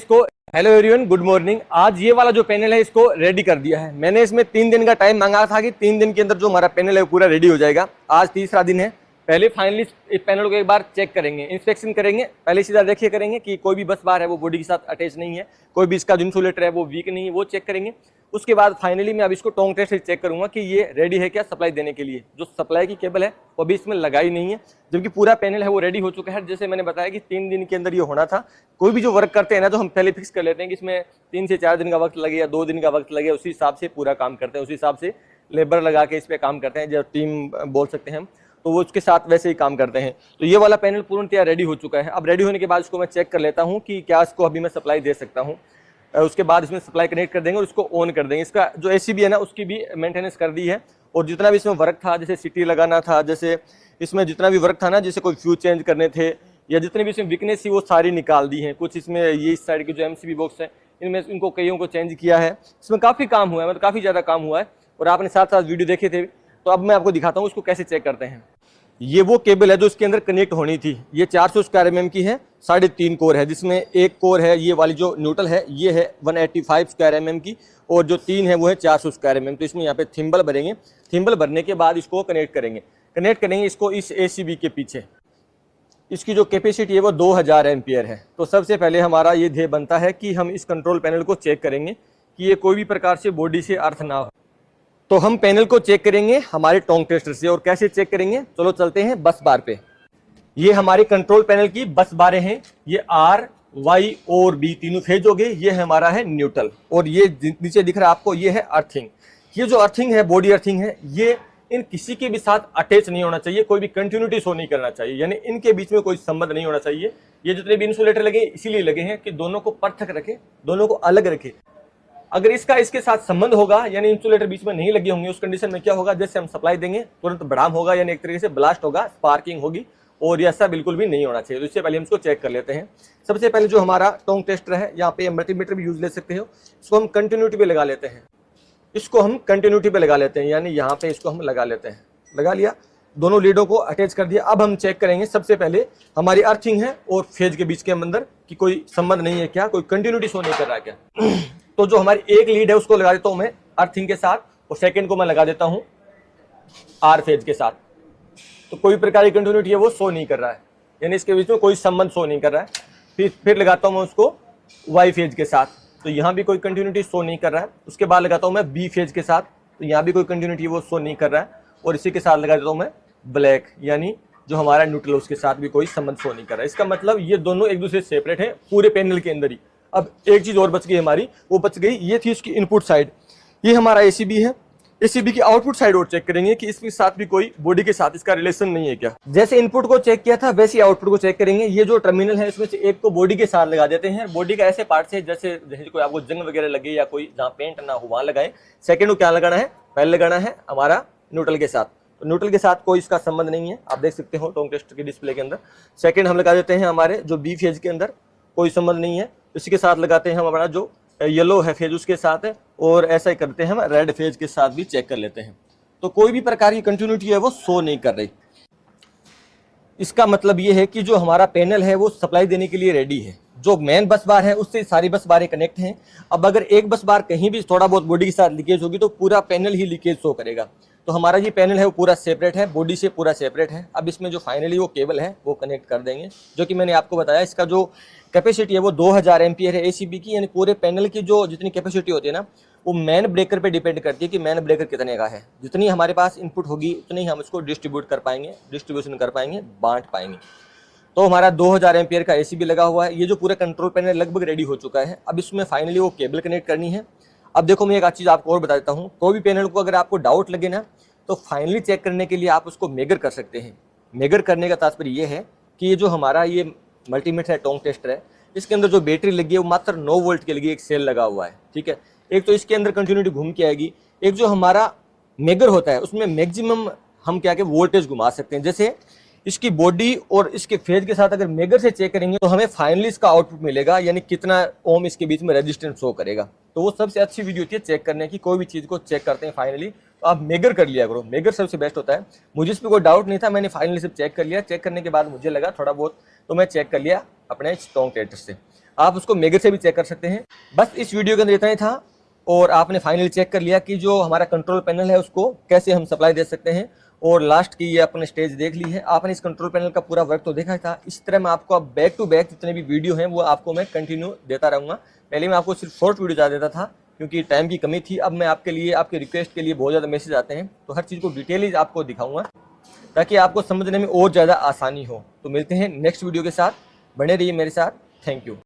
इसको। Hello everyone, good morning. आज ये वाला जो पैनल है इसको रेडी कर दिया है मैंने। इसमें 3 दिन का टाइम मांगा था कि 3 दिन के अंदर जो हमारा पैनल है वो पूरा रेडी हो जाएगा। आज तीसरा दिन है। पहले फाइनली इस पैनल को एक बार चेक करेंगे, इंस्पेक्शन करेंगे। पहले सीधा देखिए करेंगे कि कोई भी बस बार है वो बॉडी के साथ अटैच नहीं है, कोई भी इसका जो इंसुलेटर है वो वीक नहीं है, वो चेक करेंगे। उसके बाद फाइनली मैं अब इसको टोंग टेस्ट से चेक करूंगा कि ये रेडी है क्या सप्लाई देने के लिए। जो सप्लाई की केबल है वो अभी इसमें लगाई नहीं है, जबकि पूरा पैनल है वो रेडी हो चुका है। जैसे मैंने बताया कि 3 दिन के अंदर ये होना था। कोई भी जो वर्क करते हैं ना, तो हम पहले फिक्स कर लेते हैं कि इसमें 3 से 4 दिन का वक्त लगे या 2 दिन का वक्त लगे, उसी हिसाब से पूरा काम करते हैं। उसी हिसाब से लेबर लगा के इस पर काम करते हैं, जो टीम बोल सकते हैं हम, तो वो उसके साथ वैसे ही काम करते हैं। तो ये वाला पैनल पूर्णतया रेडी हो चुका है। अब रेडी होने के बाद इसको मैं चेक कर लेता हूँ कि क्या इसको अभी मैं सप्लाई दे सकता हूँ। उसके बाद इसमें सप्लाई कनेक्ट कर देंगे और इसको ऑन कर देंगे। इसका जो एसीबी है ना, उसकी भी मेंटेनेंस कर दी है। और जितना भी इसमें वर्क था, जैसे सीटी लगाना था, जैसे इसमें जितना भी वर्क था ना, जैसे कोई फ्यूज चेंज करने थे या जितनी भी इसमें वीकनेस थी, वो सारी निकाल दी है। कुछ इसमें ये इस साइड के जो एमसीबी बॉक्स है, इनमें इनको कईयों को चेंज किया है। इसमें काफ़ी काम हुआ है, मतलब काफ़ी ज़्यादा काम हुआ है। और आपने साथ साथ वीडियो देखे थे, तो अब मैं आपको दिखाता हूँ उसको कैसे चेक करते हैं। ये वो केबल है जो इसके अंदर कनेक्ट होनी थी। ये 400 स्क्वायर mm की है, 3.5 कोर है, जिसमें एक कोर है ये वाली जो न्यूट्रल है, ये है 185 स्क्वायर mm की, और जो 3 है वो है 400 स्क्वायर mm। तो इसमें यहाँ पे थिम्बल भरेंगे। थिम्बल भरने के बाद इसको कनेक्ट करेंगे इसको इस एसीबी के पीछे। इसकी जो कैपेसिटी है वो 2000 एम्पियर है। तो सबसे पहले हमारा ये ध्येय बनता है कि हम इस कंट्रोल पैनल को चेक करेंगे कि ये कोई भी प्रकार से बॉडी से अर्थ ना हो। तो हम पैनल को चेक करेंगे हमारे टोंग टेस्टर से। और कैसे चेक करेंगे, चलो चलते हैं बस बार पे। ये हमारे कंट्रोल पैनल की बस बारें हैं। ये आर, वाई और बी तीनों फेज हो गए। ये हमारा है न्यूट्रल, और ये नीचे दिख रहा है आपको, ये है अर्थिंग। ये जो अर्थिंग है, बॉडी अर्थिंग है, ये इन किसी के भी साथ अटैच नहीं होना चाहिए। कोई भी कंटिन्यूटी शो नहीं करना चाहिए, यानी इनके बीच में कोई संबंध नहीं होना चाहिए। ये जितने भी इंसुलेटर लगे इसीलिए लगे हैं कि दोनों को पृथक रखे, दोनों को अलग रखे। अगर इसका इसके साथ संबंध होगा, यानी इंसुलेटर बीच में नहीं लगे होंगे, उस कंडीशन में क्या होगा, जैसे हम सप्लाई देंगे तुरंत बड़ाम होगा, यानी एक तरीके से ब्लास्ट होगा, स्पार्किंग होगी, और ऐसा बिल्कुल भी नहीं होना चाहिए। तो इससे पहले हम इसको चेक कर लेते हैं। सबसे पहले जो हमारा टोंग टेस्टर है, यहाँ पे मल्टीमीटर भी यूज ले सकते हो, इसको हम कंटिन्यूटी पे लगा लेते हैं। इसको हम कंटिन्यूटी पे लगा लेते हैं, यानी यहाँ पे इसको हम लगा लेते हैं। लगा लिया, दोनों लीडों को अटैच कर दिया। अब हम चेक करेंगे सबसे पहले हमारी अर्थिंग है और फेज के बीच के अंदर कि कोई संबंध नहीं है क्या, कोई कंटिन्यूटी शो नहीं कर रहा है क्या। तो जो हमारी एक लीड है उसको लगा देता हूं मैं अर्थिंग के साथ, और सेकंड को मैं लगा देता हूं आर फेज के साथ। तो कोई प्रकार की कंटिन्यूटी है वो शो नहीं कर रहा है, यानी इसके बीच में कोई संबंध शो नहीं कर रहा है। फिर लगाता हूं मैं उसको वाई फेज के साथ, तो यहाँ भी कोई कंटिन्यूटी शो नहीं कर रहा है। उसके बाद लगाता हूं मैं बी फेज के साथ, तो यहाँ भी कोई कंटिन्यूटी वो शो नहीं कर रहा है। और इसी के साथ लगा देता हूं मैं ब्लैक, यानी जो हमारा न्यूट्रल, उसके साथ भी कोई संबंध शो नहीं कर रहा है। इसका मतलब ये दोनों एक दूसरे से सेपरेट है पूरे पैनल के अंदर ही। अब एक चीज और बच गई हमारी, वो बच गई, ये थी इसकी इनपुट साइड। ये हमारा एसीबी है, एसीबी की आउटपुट साइड और चेक करेंगे कि इसके साथ भी कोई बॉडी के साथ इसका रिलेशन नहीं है क्या। जैसे इनपुट को चेक किया था वैसे आउटपुट को चेक करेंगे। ये जो टर्मिनल है इसमें से एक को बॉडी के साथ लगा देते हैं। बॉडी का ऐसे पार्ट से जैसे कोई आपको जंग वगैरह लगे या कोई जहाँ पेंट ना हो वहां लगाए। सेकेंड को क्या लगाना है, पहले लगाना है हमारा न्यूट्रल के साथ। तो न्यूट्रल के साथ कोई इसका संबंध नहीं है, आप देख सकते हो टोंग टेस्टर की डिस्प्ले के अंदर। सेकंड हम लगा देते हैं हमारे जो बी फेज के अंदर, कोई संबंध नहीं है। इसी के साथ लगाते हैं हम हमारा जो येलो है फेज उसके साथ है, और ऐसा ही करते हैं हम रेड फेज के साथ भी चेक कर लेते हैं। तो कोई भी प्रकार की कंटिन्यूटी है वो शो नहीं कर रही। इसका मतलब ये है कि जो हमारा पैनल है वो सप्लाई देने के लिए रेडी है। जो मेन बस बार है उससे सारी बस बारें कनेक्ट हैं। अब अगर एक बस बार कहीं भी थोड़ा बहुत बॉडी के साथ लीकेज होगी तो पूरा पैनल ही लीकेज शो करेगा। तो हमारा ये पैनल है वो पूरा सेपरेट है, बॉडी से पूरा सेपरेट है। अब इसमें जो फाइनली वो केबल है वो कनेक्ट कर देंगे, जो कि मैंने आपको बताया। इसका जो कैपेसिटी है वो 2000 एम्पियर है एसीबी की, यानी पूरे पैनल की जो जितनी कैपेसिटी होती है ना, वो मैन ब्रेकर पे डिपेंड करती है कि मैन ब्रेकर कितने का है। जितनी हमारे पास इनपुट होगी उतनी हम इसको डिस्ट्रीब्यूट कर पाएंगे, डिस्ट्रीब्यूशन कर पाएंगे, बांट पाएंगे। तो हमारा 2000 एम्पियर का एसीबी लगा हुआ है। ये जो पूरा कंट्रोल पैनल लगभग रेडी हो चुका है। अब इसमें फाइनली वो केबल कनेक्ट करनी है। अब देखो, मैं एक चीज़ आपको और बता देता हूँ। कोई भी पैनल को अगर आपको डाउट लगे ना, तो फाइनली चेक करने के लिए आप उसको मेजर कर सकते हैं। मेजर करने का तात्पर्य ये है कि ये जो हमारा ये मल्टीमीटर है, टोंग टेस्टर है, इसके अंदर जो बैटरी लगी है वो मात्र 9 वोल्ट के लिए एक सेल लगा हुआ है। ठीक है, एक तो इसके अंदर कंटिन्यूटी घूम के आएगी। एक जो हमारा मेजर होता है उसमें मैक्सिमम हम क्या वोल्टेज घुमा सकते हैं। जैसे इसकी बॉडी और इसके फेज के साथ अगर मेजर से चेक करेंगे तो हमें फाइनली इसका आउटपुट मिलेगा, यानी कितना ओम इसके बीच में रेजिस्टेंस शो करेगा। तो वो सबसे अच्छी वीडियो होती है चेक करने की। कोई भी चीज़ को चेक करते हैं फाइनली तो आप मेजर कर लिया करो, मेजर सबसे बेस्ट होता है। मुझे इस पर कोई डाउट नहीं था, मैंने फाइनली सब चेक कर लिया। चेक करने के बाद मुझे लगा थोड़ा बहुत, तो मैं चेक कर लिया अपने टोंग टेस्टर से। आप उसको मेगर से भी चेक कर सकते हैं। बस इस वीडियो के अंदर इतना ही था और आपने फाइनली चेक कर लिया कि जो हमारा कंट्रोल पैनल है उसको कैसे हम सप्लाई दे सकते हैं। और लास्ट की ये अपने स्टेज देख ली है, आपने इस कंट्रोल पैनल का पूरा वर्क तो देखा था। इस तरह मैं आपको अब बैक टू बैक जितने भी वीडियो हैं वो आपको मैं कंटिन्यू देता रहूँगा। पहले मैं आपको सिर्फ शॉर्ट वीडियो ज़्यादा देता था क्योंकि टाइम की कमी थी। अब मैं आपके लिए, आपके रिक्वेस्ट के लिए बहुत ज़्यादा मैसेज आते हैं, तो हर चीज़ को डिटेल आपको दिखाऊंगा ताकि आपको समझने में और ज़्यादा आसानी हो। तो मिलते हैं नेक्स्ट वीडियो के साथ, बने रहिए मेरे साथ। Thank you.